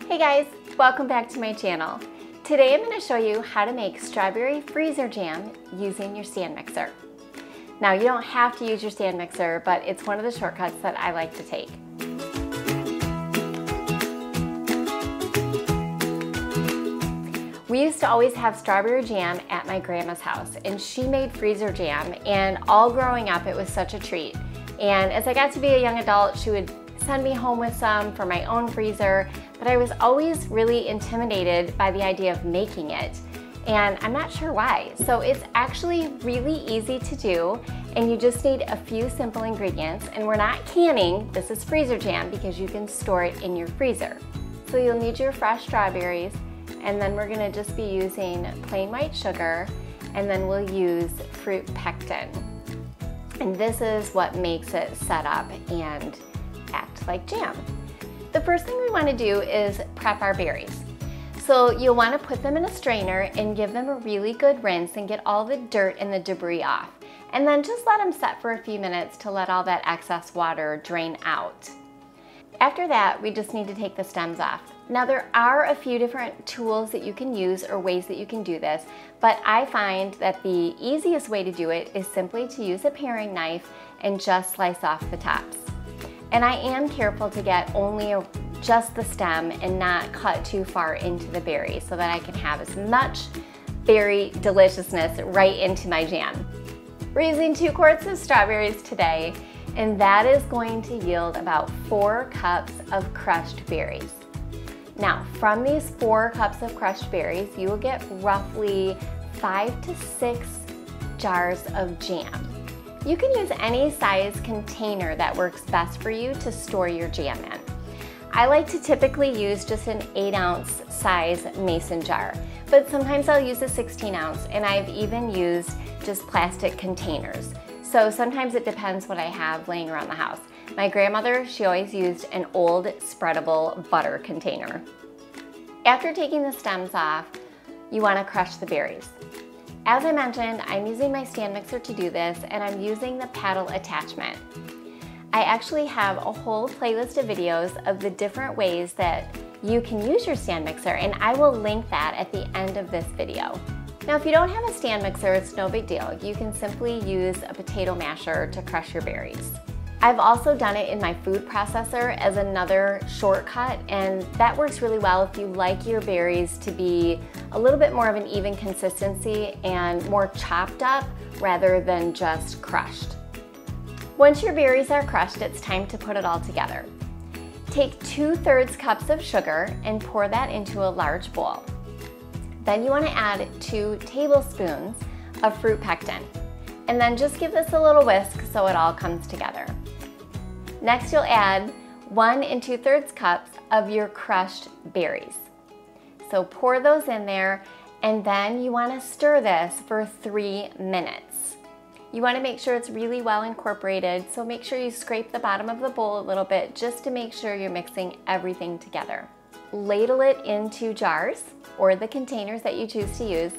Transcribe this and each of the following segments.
Hey guys, welcome back to my channel. Today I'm going to show you how to make strawberry freezer jam using your stand mixer. Now you don't have to use your stand mixer, but it's one of the shortcuts that I like to take. We used to always have strawberry jam at my grandma's house, and she made freezer jam, and all growing up it was such a treat. And as I got to be a young adult, she would send me home with some for my own freezer, but I was always really intimidated by the idea of making it, and I'm not sure why. So it's actually really easy to do, and you just need a few simple ingredients, and we're not canning, this is freezer jam because you can store it in your freezer. So you'll need your fresh strawberries, and then we're gonna just be using plain white sugar, and then we'll use fruit pectin. And this is what makes it set up and act like jam. The first thing we want to do is prep our berries. So you'll want to put them in a strainer and give them a really good rinse and get all the dirt and the debris off. And then just let them set for a few minutes to let all that excess water drain out. After that, we just need to take the stems off. Now there are a few different tools that you can use or ways that you can do this, but I find that the easiest way to do it is simply to use a paring knife and just slice off the tops. And I am careful to get only just the stem and not cut too far into the berry so that I can have as much berry deliciousness right into my jam. We're using 2 quarts of strawberries today, and that is going to yield about 4 cups of crushed berries. Now, from these 4 cups of crushed berries, you will get roughly 5 to 6 jars of jam. You can use any size container that works best for you to store your jam in. I like to typically use just an 8-ounce size mason jar, but sometimes I'll use a 16-ounce, and I've even used just plastic containers. So sometimes it depends what I have laying around the house. My grandmother, she always used an old spreadable butter container. After taking the stems off, you want to crush the berries. As I mentioned, I'm using my stand mixer to do this, and I'm using the paddle attachment. I actually have a whole playlist of videos of the different ways that you can use your stand mixer, and I will link that at the end of this video. Now, if you don't have a stand mixer, it's no big deal. You can simply use a potato masher to crush your berries. I've also done it in my food processor as another shortcut, and that works really well if you like your berries to be a little bit more of an even consistency and more chopped up rather than just crushed. Once your berries are crushed, it's time to put it all together. Take 2/3 cups of sugar and pour that into a large bowl. Then you want to add 2 tablespoons of fruit pectin, and then just give this a little whisk so it all comes together. Next, you'll add 1 2/3 cups of your crushed berries. So pour those in there, and then you want to stir this for 3 minutes. You want to make sure it's really well incorporated, so make sure you scrape the bottom of the bowl a little bit just to make sure you're mixing everything together. Ladle it into jars or the containers that you choose to use,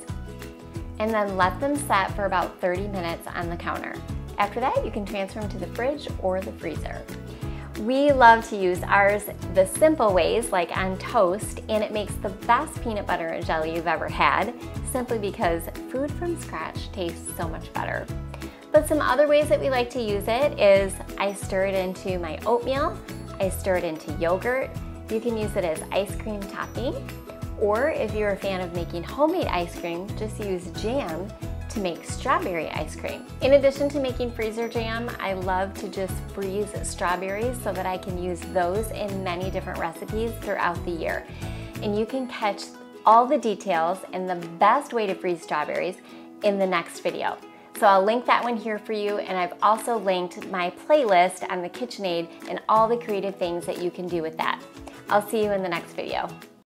and then let them set for about 30 minutes on the counter. After that, you can transfer them to the fridge or the freezer. We love to use ours the simple ways, like on toast, and it makes the best peanut butter and jelly you've ever had, simply because food from scratch tastes so much better. But some other ways that we like to use it is I stir it into my oatmeal, I stir it into yogurt. You can use it as ice cream topping, or if you're a fan of making homemade ice cream, just use jam to make strawberry ice cream. In addition to making freezer jam, I love to just freeze strawberries so that I can use those in many different recipes throughout the year. And you can catch all the details and the best way to freeze strawberries in the next video. So I'll link that one here for you, and I've also linked my playlist on the KitchenAid and all the creative things that you can do with that. I'll see you in the next video.